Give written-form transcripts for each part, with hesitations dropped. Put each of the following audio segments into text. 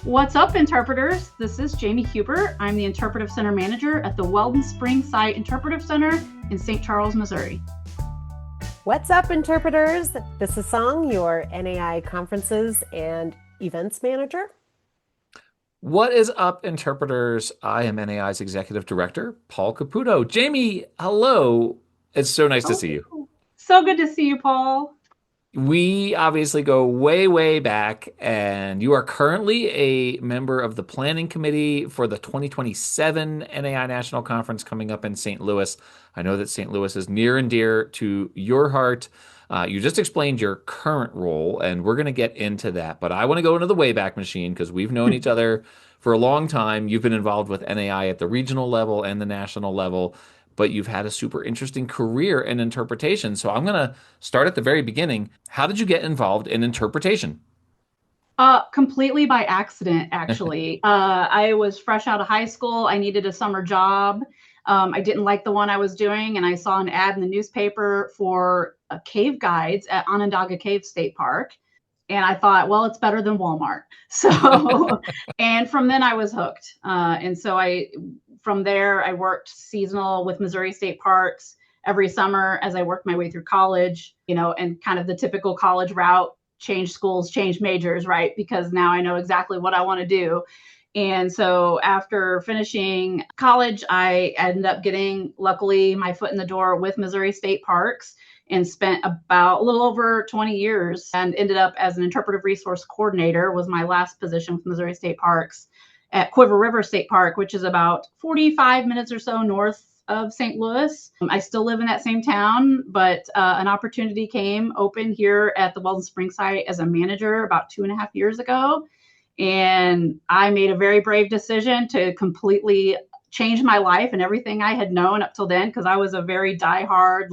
What's up, interpreters? This is Jamie Hubert. I'm the Interpretive Center Manager at the Weldon Spring Site Interpretive Center in St. Charles, Missouri. What's up, interpreters? This is Song, your NAI Conferences and Events Manager. What is up, interpreters? I am NAI's Executive Director, Paul Caputo. Jamie, hello. It's so nice to see you. So good to see you, Paul. We obviously go way, way back, and you are currently a member of the planning committee for the 2027 NAI National Conference coming up in St. Louis. I know that St. Louis is near and dear to your heart. You just explained your current role, and we're going to get into that. But I want to go into the Wayback Machine because we've known each other for a long time. You've been involved with NAI at the regional level and the national level, but you've had a super interesting career in interpretation. So I'm going to start at the very beginning. How did you get involved in interpretation? Completely by accident, actually. I was fresh out of high school. I needed a summer job. I didn't like the one I was doing, and I saw an ad in the newspaper for cave guides at Onondaga Cave State Park. And I thought, well, it's better than Walmart. So, and from then I was hooked. From there, I worked seasonal with Missouri State Parks every summer as I worked my way through college, and kind of the typical college route, change schools, change majors, right? Because now I know exactly what I want to do. And so after finishing college, I ended up getting, luckily, my foot in the door with Missouri State Parks and spent about a little over 20 years and ended up as an interpretive resource coordinator was my last position with Missouri State Parks at Quiver River State Park, which is about 45 minutes or so north of St. Louis. I still live in that same town, but an opportunity came open here at the Weldon Spring site as a manager about 2.5 years ago. And I made a very brave decision to completely change my life and everything I had known up till then, because I was a very diehard,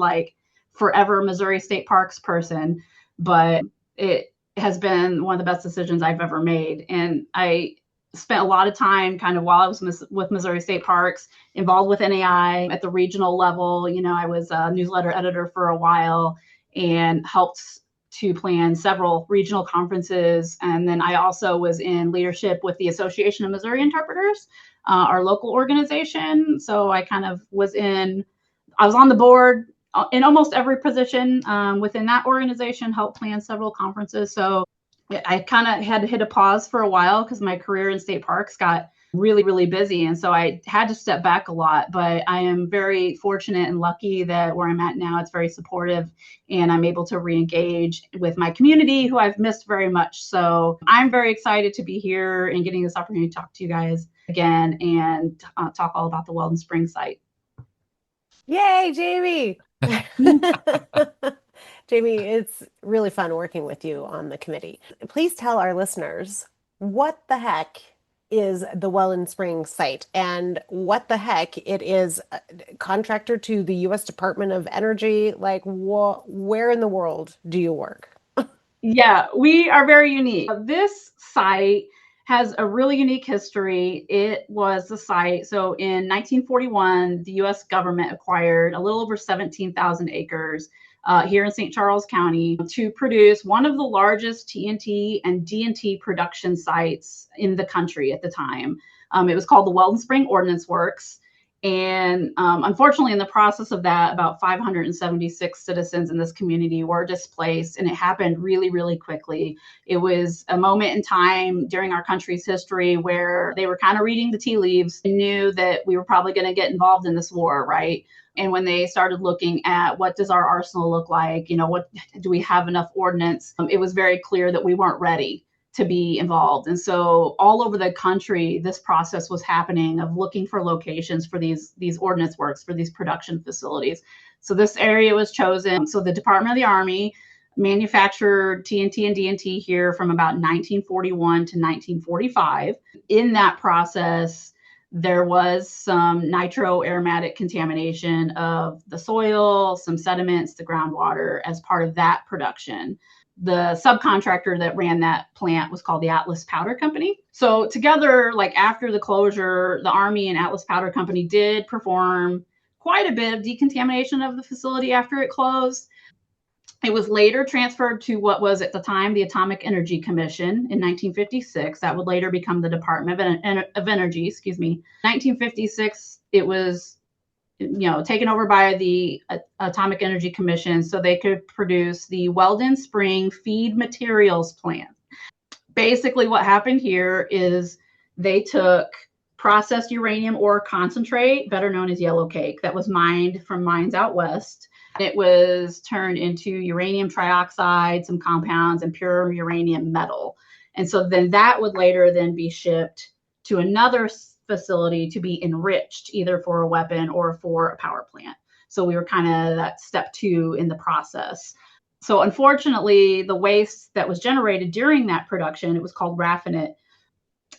forever Missouri State Parks person. But it has been one of the best decisions I've ever made. And I spent a lot of time kind of while I was with Missouri State Parks involved with NAI at the regional level. I was a newsletter editor for a while and helped to plan several regional conferences. And then I also was in leadership with the Association of Missouri Interpreters, our local organization. So I was on the board in almost every position within that organization, helped plan several conferences. So I kind of had to hit a pause for a while because my career in state parks got really, really busy. And so I had to step back a lot, but I am very fortunate and lucky that where I'm at now, it's very supportive and I'm able to re-engage with my community who I've missed very much. So I'm very excited to be here and getting this opportunity to talk to you guys again and talk all about the Weldon Spring site. Yay, Jamie. Jamie, it's really fun working with you on the committee. Please tell our listeners what the heck is the Weldon Spring site and what the heck it is a contractor to the U.S. Department of Energy. Where in the world do you work? Yeah, we are very unique. This site has a really unique history. It was the site. So in 1941, the U.S. government acquired a little over 17,000 acres here in St. Charles County to produce one of the largest TNT and DNT production sites in the country at the time. It was called the Weldon Spring Ordnance Works. And unfortunately, in the process of that, about 576 citizens in this community were displaced, and it happened really, really quickly. It was a moment in time during our country's history where they were kind of reading the tea leaves and knew that we were probably going to get involved in this war, right? And when they started looking at what does our arsenal look like, what do we have enough ordnance? It was very clear that we weren't ready to be involved. And so all over the country, this process was happening of looking for locations for these ordnance works, for these production facilities. So this area was chosen. So the Department of the Army manufactured TNT and DNT here from about 1941 to 1945. In that process, there was some nitroaromatic contamination of the soil, some sediments, the groundwater as part of that production. The subcontractor that ran that plant was called the Atlas Powder Company. So together, after the closure, the Army and Atlas Powder Company did perform quite a bit of decontamination of the facility after it closed. It was later transferred to what was at the time the Atomic Energy Commission in 1956. That would later become the Department of Energy, excuse me. 1956, it was taken over by the Atomic Energy Commission so they could produce the Weldon Spring Feed Materials Plant. Basically, what happened here is they took processed uranium ore concentrate, better known as yellow cake, that was mined from mines out west. It was turned into uranium trioxide, some compounds, and pure uranium metal. And so then that would later then be shipped to another facility to be enriched, either for a weapon or for a power plant. So we were kind of that step 2 in the process. So unfortunately, the waste that was generated during that production, it was called raffinate.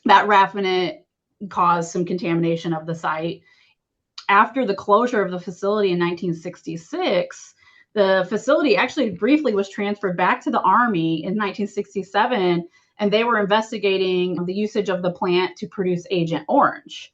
That raffinate caused some contamination of the site. After the closure of the facility in 1966, the facility actually briefly was transferred back to the Army in 1967, and they were investigating the usage of the plant to produce Agent Orange.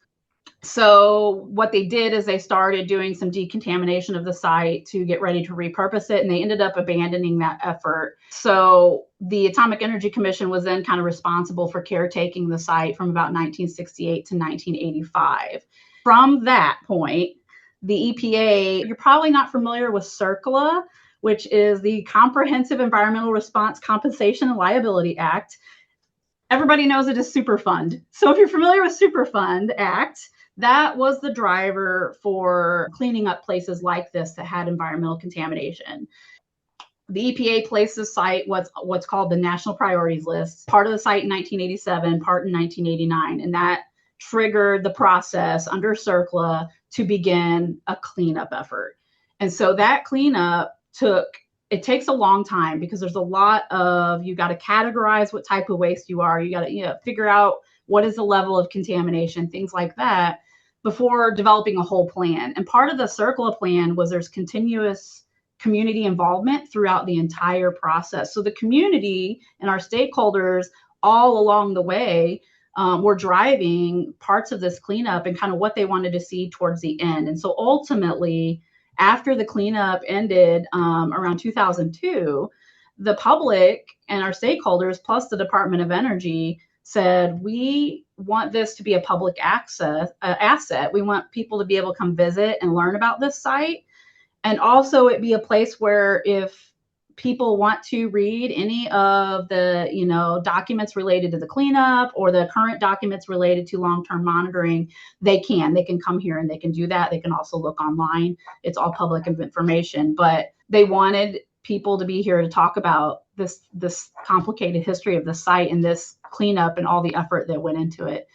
So what they did is they started doing some decontamination of the site to get ready to repurpose it, and they ended up abandoning that effort. So the Atomic Energy Commission was then kind of responsible for caretaking the site from about 1968 to 1985. From that point, the EPA, you're probably not familiar with CERCLA, which is the Comprehensive Environmental Response Compensation and Liability Act. Everybody knows it as Superfund. So if you're familiar with Superfund Act, that was the driver for cleaning up places like this that had environmental contamination. The EPA placed the site what's called the National Priorities List, part of the site in 1987, part in 1989, and that triggered the process under CERCLA to begin a cleanup effort. And so that cleanup takes a long time because there's a lot of, you got to categorize what type of waste you are. You got to figure out what is the level of contamination, things like that, before developing a whole plan. And part of the CERCLA plan was there's continuous community involvement throughout the entire process. So the community and our stakeholders all along the way were driving parts of this cleanup and kind of what they wanted to see towards the end. And so ultimately, after the cleanup ended around 2002, the public and our stakeholders, plus the Department of Energy, said, we want this to be a public access asset. We want people to be able to come visit and learn about this site. And also it be a place where if people want to read any of the, documents related to the cleanup or the current documents related to long-term monitoring, they can come here and they can do that. They can also look online. It's all public information, but they wanted people to be here to talk about this complicated history of the site and this cleanup and all the effort that went into it.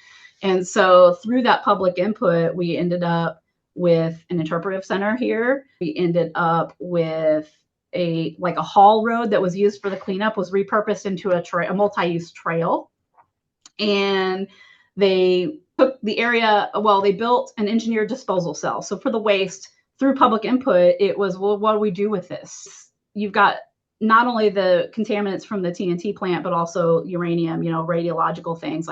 And so through that public input, we ended up with an interpretive center here. We ended up with a haul road that was used for the cleanup was repurposed into a multi-use trail. And they took the area, they built an engineered disposal cell. So for the waste, through public input, it was, well, what do we do with this? You've got not only the contaminants from the TNT plant, but also uranium, radiological things.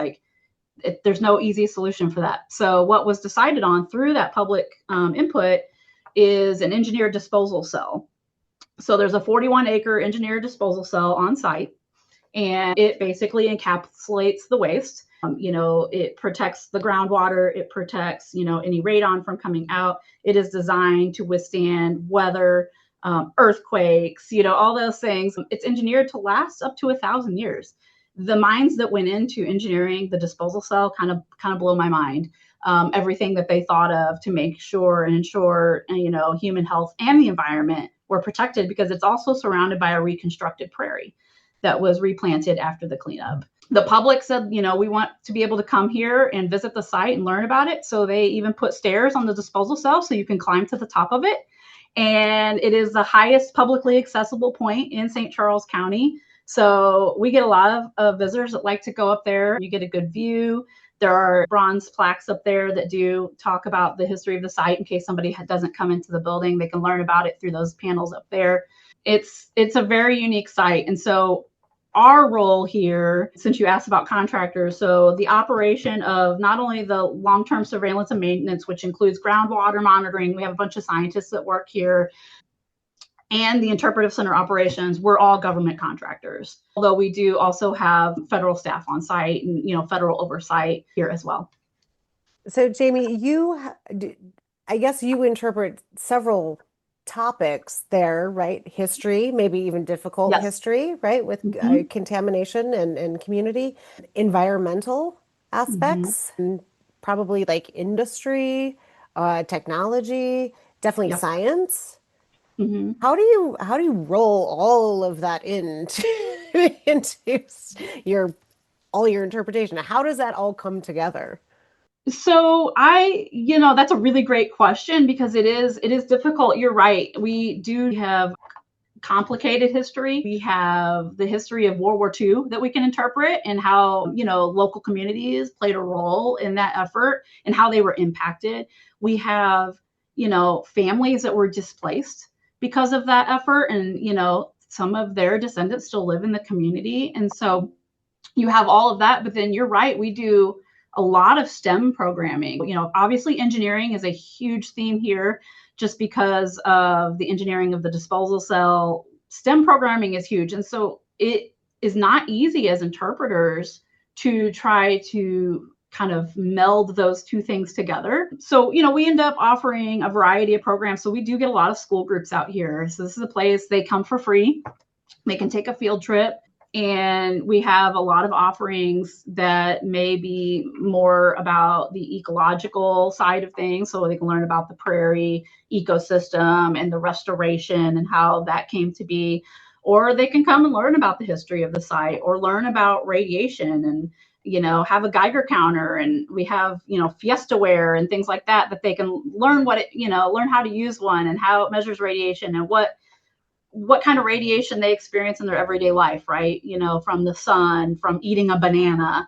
There's no easy solution for that. So what was decided on through that public input is an engineered disposal cell. So there's a 41-acre engineered disposal cell on site, and it basically encapsulates the waste. It protects the groundwater. It protects, any radon from coming out. It is designed to withstand weather, earthquakes, all those things. It's engineered to last up to 1,000 years. The minds that went into engineering the disposal cell kind of blow my mind. Everything that they thought of to make sure and ensure, human health and the environment were protected, because it's also surrounded by a reconstructed prairie that was replanted after the cleanup. The public said, we want to be able to come here and visit the site and learn about it. So they even put stairs on the disposal cell so you can climb to the top of it. And it is the highest publicly accessible point in St. Charles County. So we get a lot of visitors that like to go up there. You get a good view. There are bronze plaques up there that do talk about the history of the site in case somebody doesn't come into the building. They can learn about it through those panels up there. It's a very unique site. And so our role here, since you asked about contractors, so the operation of not only the long-term surveillance and maintenance, which includes groundwater monitoring, we have a bunch of scientists that work here. and the Interpretive Center operations, we're all government contractors. Although we do also have federal staff on site and, federal oversight here as well. So, Jamie, I guess you interpret several topics there, right? History, maybe even difficult Yes. history, right? With contamination and community, environmental aspects, and probably like industry, technology, definitely Yep. science. Mm-hmm. How do you roll all of that into into all your interpretation? How does that all come together? So that's a really great question because it is difficult. You're right. We do have complicated history. We have the history of World War II that we can interpret and how, local communities played a role in that effort and how they were impacted. We have, families that were displaced because of that effort and, some of their descendants still live in the community. And so you have all of that, but then you're right. We do a lot of STEM programming. Obviously engineering is a huge theme here just because of the engineering of the disposal cell. STEM programming is huge. And so it is not easy as interpreters to try to kind of meld those two things together. So, we end up offering a variety of programs. So we do get a lot of school groups out here. So this is a place they come for free. They can take a field trip. And we have a lot of offerings that may be more about the ecological side of things. So they can learn about the prairie ecosystem and the restoration and how that came to be. Or they can come and learn about the history of the site or learn about radiation and, have a Geiger counter. And we have, Fiestaware and things like that they can learn learn how to use one and how it measures radiation and what kind of radiation they experience in their everyday life, right? From the sun, from eating a banana,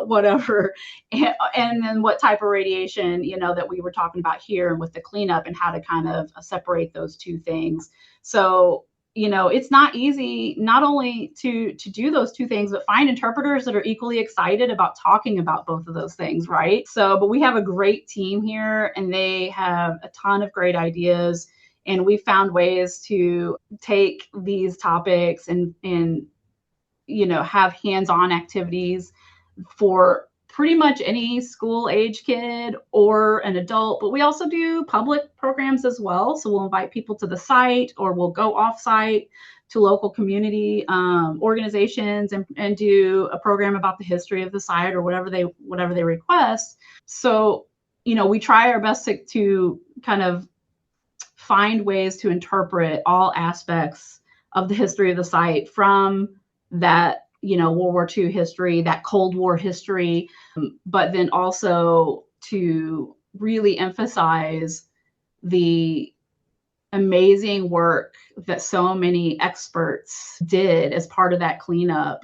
whatever. And then what type of radiation, that we were talking about here and with the cleanup and how to kind of separate those two things. So, it's not easy not only to do those two things, but find interpreters that are equally excited about talking about both of those things, right? So, but we have a great team here and they have a ton of great ideas. And we found ways to take these topics and have hands-on activities for pretty much any school age kid or an adult. But we also do public programs as well. So we'll invite people to the site or we'll go off-site to local community organizations and do a program about the history of the site or whatever they request. So, we try our best to kind of find ways to interpret all aspects of the history of the site from that, World War II history, that Cold War history, but then also to really emphasize the amazing work that so many experts did as part of that cleanup,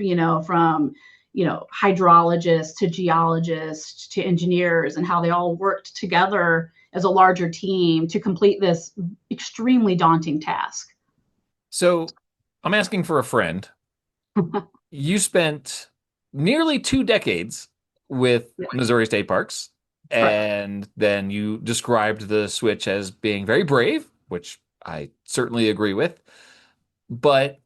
from hydrologists to geologists to engineers and how they all worked together as a larger team to complete this extremely daunting task. So I'm asking for a friend. You spent nearly 2 decades with Missouri State Parks, and then you described the switch as being very brave, which I certainly agree with. But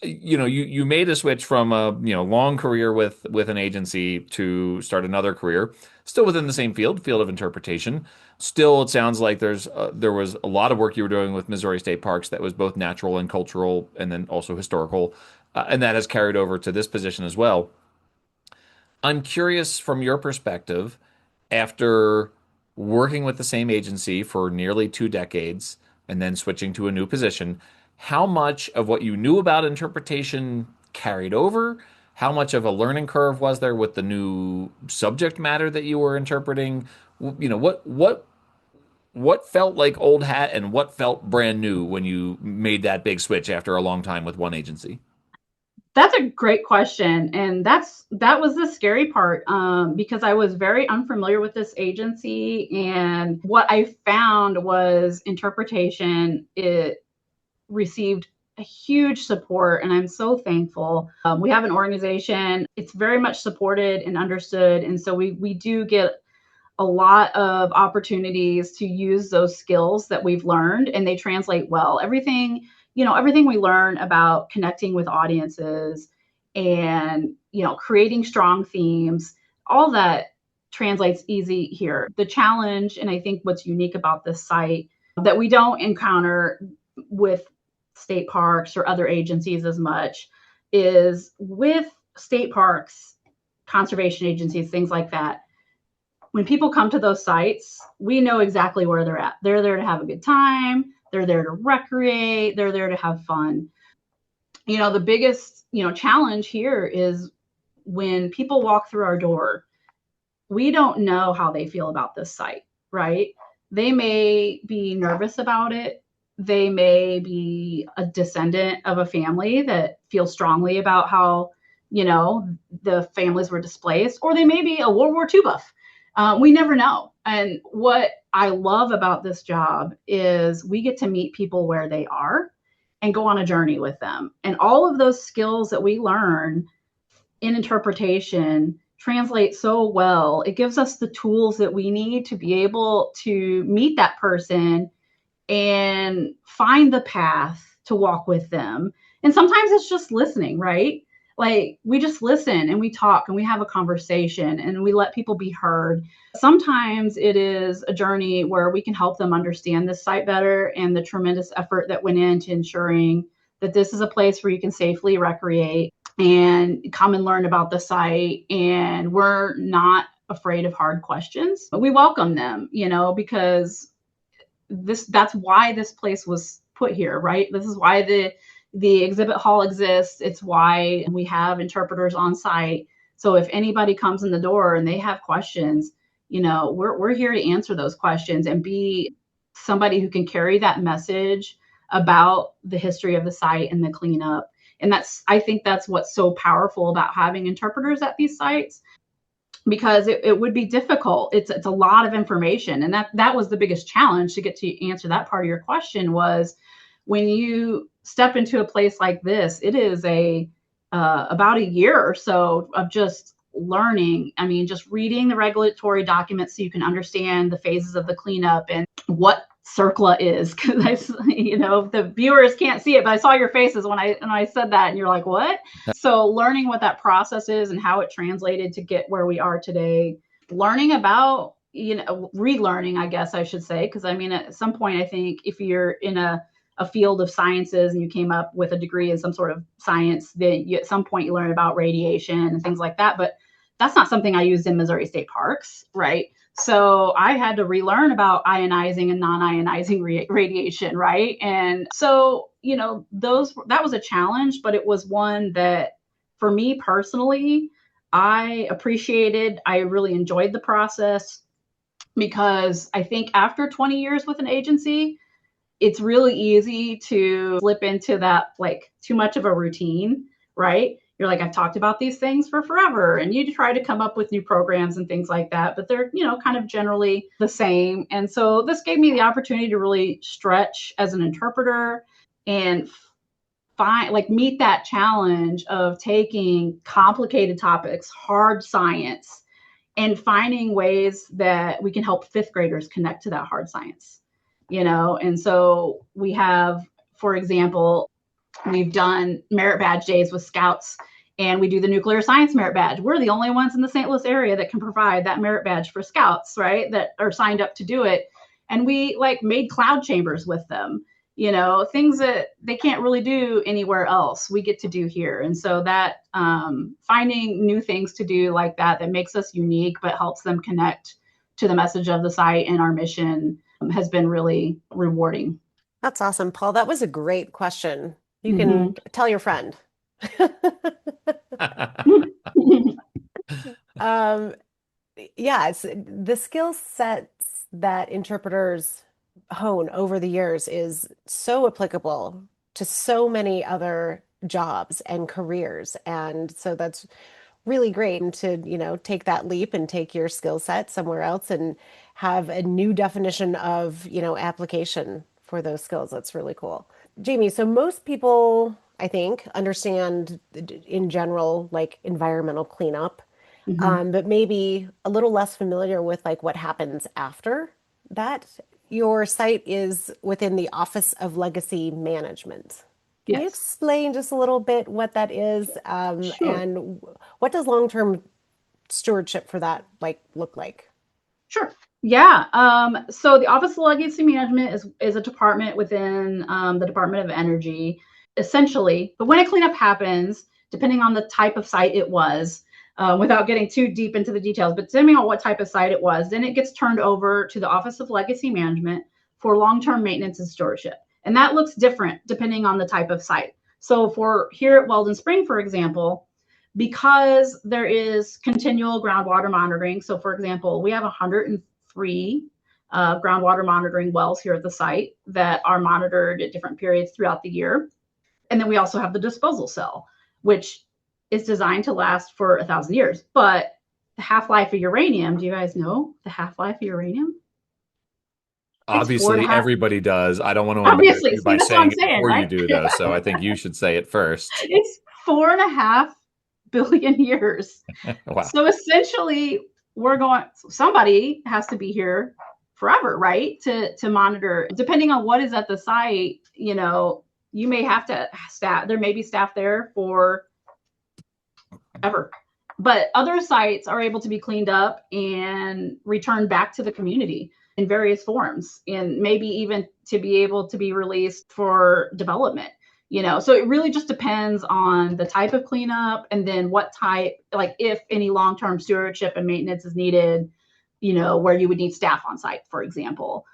you made a switch from a long career with an agency to start another career, still within the same field of interpretation. Still, it sounds like there was a lot of work you were doing with Missouri State Parks that was both natural and cultural, and then also historical, and that has carried over to this position as well. I'm curious from your perspective, after working with the same agency for nearly 2 decades and then switching to a new position, how much of what you knew about interpretation carried over? How much of a learning curve was there with the new subject matter that you were interpreting? What felt like old hat and what felt brand new when you made that big switch after a long time with one agency? That's a great question. And that was the scary part because I was very unfamiliar with this agency. And what I found was interpretation, it received a huge support. And I'm so thankful. We have an organization, it's very much supported and understood. And so we do get a lot of opportunities to use those skills that we've learned and they translate well. Everything, everything we learn about connecting with audiences and, creating strong themes, all that translates easy here. The challenge, and I think what's unique about this site that we don't encounter with state parks or other agencies as much, is with state parks, conservation agencies, things like that. When people come to those sites, we know exactly where they're at. They're there to have a good time. They're there to recreate. They're there to have fun. The biggest, challenge here is when people walk through our door, we don't know how they feel about this site, right? They may be nervous about it. They may be a descendant of a family that feels strongly about how, the families were displaced, or they may be a World War II buff. We never know. And what I love about this job is we get to meet people where they are and go on a journey with them. And all of those skills that we learn in interpretation translate so well. It gives us the tools that we need to be able to meet that person and find the path to walk with them. And sometimes it's just listening, right? Like we just listen and we talk and we have a conversation and we let people be heard. Sometimes it is a journey where we can help them understand this site better and the tremendous effort that went into ensuring that this is a place where you can safely recreate and come and learn about the site. And we're not afraid of hard questions, but we welcome them, because that's why this place was put here, right? This is why the exhibit hall exists. It's why we have interpreters on site. So if anybody comes in the door and they have questions, we're here to answer those questions and be somebody who can carry that message about the history of the site and the cleanup. And I think that's what's so powerful about having interpreters at these sites, because it would be difficult. It's a lot of information. And that was the biggest challenge to get to answer that part of your question was when you step into a place like this, it is about a year or so of just learning. I mean, just reading the regulatory documents so you can understand the phases of the cleanup and what CERCLA is, because the viewers can't see it, but I saw your faces when I said that, and you're like, what? So learning what that process is and how it translated to get where we are today, learning about, relearning, I guess I should say, because I mean, at some point, I think if you're in a field of sciences and you came up with a degree in some sort of science, then at some point you learn about radiation and things like that. But that's not something I used in Missouri State Parks, right? So I had to relearn about ionizing and non-ionizing radiation, right? And so, that was a challenge, but it was one that for me personally, I appreciated. I really enjoyed the process because I think after 20 years with an agency, it's really easy to slip into that, like too much of a routine, right? You're like, I've talked about these things for forever. And you try to come up with new programs and things like that, but they're, kind of generally the same. And so this gave me the opportunity to really stretch as an interpreter and meet that challenge of taking complicated topics, hard science, and finding ways that we can help fifth graders connect to that hard science. And so we have, for example, we've done merit badge days with scouts, and we do the nuclear science merit badge. We're the only ones in the St. Louis area that can provide that merit badge for scouts, right? That are signed up to do it. And we made cloud chambers with them, things that they can't really do anywhere else, we get to do here. And so that finding new things to do like that makes us unique, but helps them connect to the message of the site and our mission has been really rewarding. That's awesome, Paul. That was a great question. You can tell your friend. Yeah, it's the skill sets that interpreters hone over the years is so applicable to so many other jobs and careers. And so that's really great to, take that leap and take your skill set somewhere else and have a new definition of, application for those skills. That's really cool. Jamie, so most people, I think, understand in general, like environmental cleanup, but maybe a little less familiar with like what happens after that. your site is within the Office of Legacy Management. Can you Yes. explain just a little bit what that is, Sure. and what does long-term stewardship for that look like? Sure. Yeah. So the Office of Legacy Management is a department within the Department of Energy, essentially. But when a cleanup happens, depending on the type of site it was, without getting too deep into the details, but depending on what type of site it was, then it gets turned over to the Office of Legacy Management for long-term maintenance and stewardship. And that looks different depending on the type of site. So for here at Weldon Spring, for example, because there is continual groundwater monitoring. So, for example, we have 103 groundwater monitoring wells here at the site that are monitored at different periods throughout the year. And then we also have the disposal cell, which is designed to last for 1,000 years. But the half-life of uranium, do you guys know the half-life of uranium? It's four and a Obviously, half. everybody does. I don't want to embarrass Obviously, you see, by that's what I'm saying it saying, before you right? do, though. So I think you should say it first. It's 4.5 billion years. Wow. So essentially, somebody has to be here forever, right? To monitor, depending on what is at the site, you may have to there may be staff there for ever. But other sites are able to be cleaned up and returned back to the community in various forms, and maybe even to be able to be released for development. So it really just depends on the type of cleanup, and then what type, like if any long-term stewardship and maintenance is needed, where you would need staff on site, for example,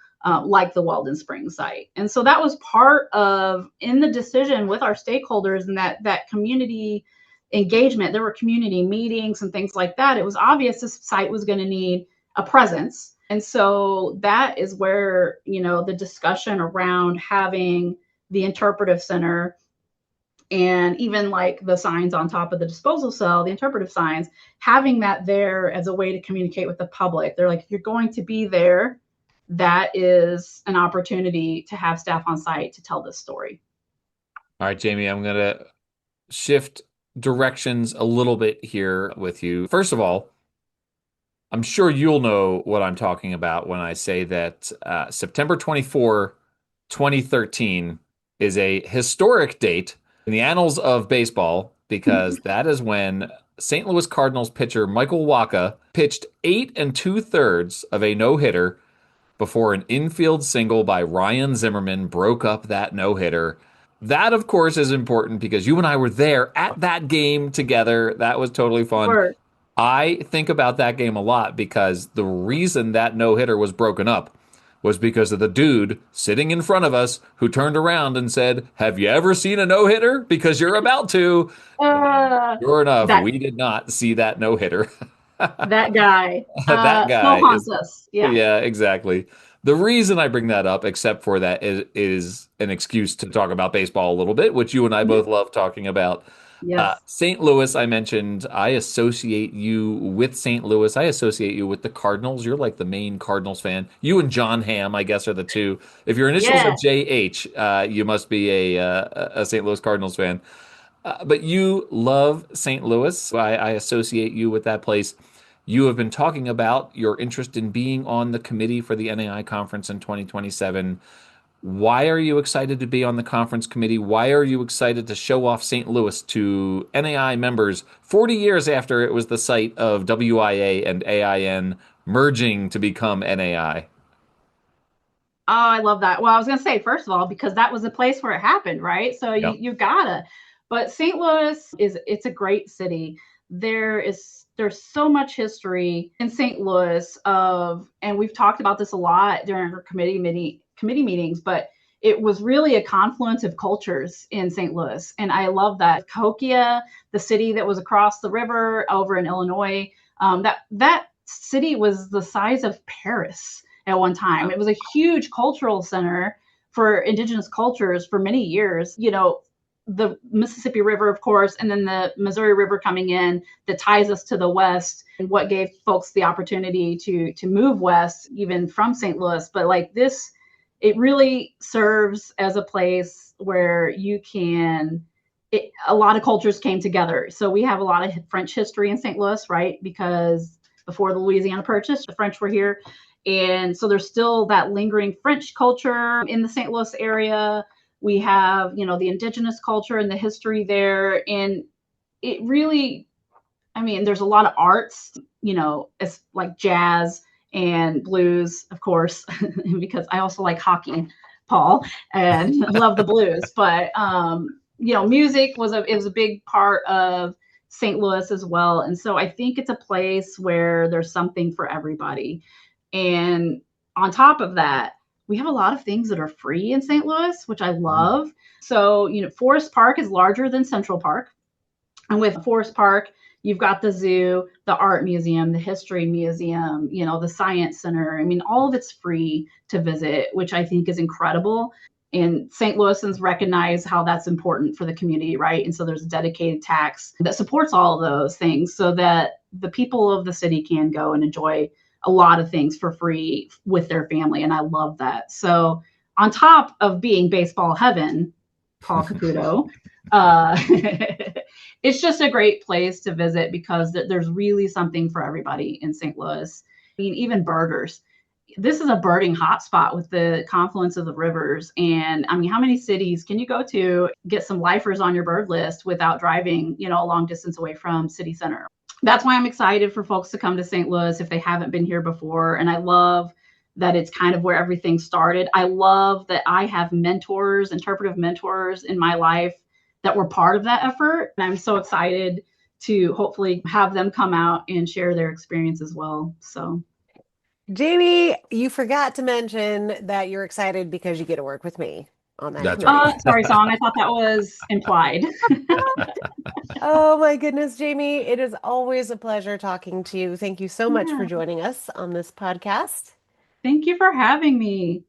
like the Weldon Springs site. And so that was part of in the decision with our stakeholders, and that community engagement. There were community meetings and things like that. It was obvious this site was going to need a presence. And so that is where, the discussion around having the interpretive center, and even like the signs on top of the disposal cell, the interpretive signs, having that there as a way to communicate with the public. They're like, if you're going to be there, that is an opportunity to have staff on site to tell this story. All right, Jamie, I'm going to shift directions a little bit here with you. First of all, I'm sure you'll know what I'm talking about when I say that September 24, 2013 is a historic date in the annals of baseball, because that is when St. Louis Cardinals pitcher Michael Wacha pitched 8 2/3 of a no-hitter before an infield single by Ryan Zimmerman broke up that no-hitter. That, of course, is important because you and I were there at that game together. That was totally fun. Or I think about that game a lot because the reason that no-hitter was broken up was because of the dude sitting in front of us who turned around and said, "Have you ever seen a no-hitter? Because you're about to." And sure enough, that we did not see that no-hitter. that guy That still guy haunts is, us. Yeah. yeah, exactly. The reason I bring that up, except for that, is an excuse to talk about baseball a little bit, which you and I Mhm. both love talking about. Yes. St. Louis, I mentioned, I associate you with St. Louis. I associate you with the Cardinals. You're like the main Cardinals fan. You and John Hamm, I guess, are the two. If your initials are Yeah. JH, you must be a St. Louis Cardinals fan. But you love St. Louis. I associate you with that place. You have been talking about your interest in being on the committee for the NAI conference in 2027. Why are you excited to be on the conference committee? Why are you excited to show off St. Louis to NAI members 40 years after it was the site of WIA and AIN merging to become NAI? Oh, I love that. Well, I was going to say, first of all, because that was the place where it happened, right? So Yep. you gotta. But St. Louis it's a great city. There's so much history in St. Louis and we've talked about this a lot during our committee meetings, but it was really a confluence of cultures in St. Louis. And I love that. Cahokia, the city that was across the river over in Illinois, that city was the size of Paris at one time. It was a huge cultural center for indigenous cultures for many years. The Mississippi River, of course, and then the Missouri River coming in that ties us to the west, and what gave folks the opportunity to move west, even from St. Louis. But like this, it really serves as a place where a lot of cultures came together. So we have a lot of French history in St. Louis, right? Because before the Louisiana Purchase, the French were here. And so there's still that lingering French culture in the St. Louis area. We have, the indigenous culture and the history there. And it really, there's a lot of arts, it's like jazz and blues, of course, because I also like hockey, Paul, and love the blues. But, music was a big part of St. Louis as well. And so I think it's a place where there's something for everybody. And on top of that, we have a lot of things that are free in St. Louis, which I love. So, Forest Park is larger than Central Park. And with Forest Park, you've got the zoo, the art museum, the history museum, the science center. All of it's free to visit, which I think is incredible. And St. Louisans recognize how that's important for the community, right? And so there's a dedicated tax that supports all of those things so that the people of the city can go and enjoy a lot of things for free with their family. And I love that. So on top of being baseball heaven, Paul Caputo, it's just a great place to visit because there's really something for everybody in St. Louis. Even birders. This is a birding hotspot with the confluence of the rivers. And how many cities can you go to get some lifers on your bird list without driving, a long distance away from city center? That's why I'm excited for folks to come to St. Louis if they haven't been here before. And I love that it's kind of where everything started. I love that I have mentors, interpretive mentors in my life that were part of that effort. And I'm so excited to hopefully have them come out and share their experience as well. So, Jamie, you forgot to mention that you're excited because you get to work with me on that. That's right. Sorry, Song. I thought that was implied. Oh my goodness, Jamie. It is always a pleasure talking to you. Thank you so much for joining us on this podcast. Thank you for having me.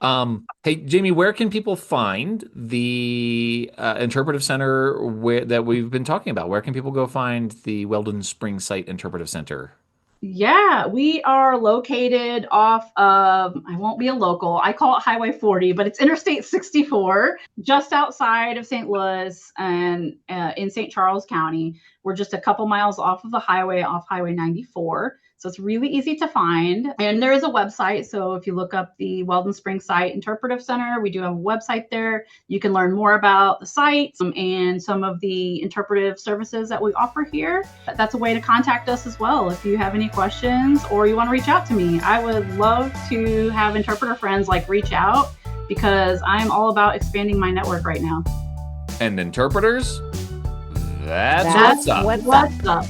Hey, Jamie, where can people find the Interpretive Center that we've been talking about? Where can people go find the Weldon Spring Site Interpretive Center? Yeah, we are located off of, I won't be a local, I call it Highway 40, but it's Interstate 64, just outside of St. Louis and in St. Charles County. We're just a couple miles off of the highway, off Highway 94. So it's really easy to find. And there is a website. So if you look up the Weldon Spring Site Interpretive Center, we do have a website there. You can learn more about the site and some of the interpretive services that we offer here. That's a way to contact us as well if you have any questions or you want to reach out to me. I would love to have interpreter friends reach out because I'm all about expanding my network right now. And interpreters, that's what's up. What's up.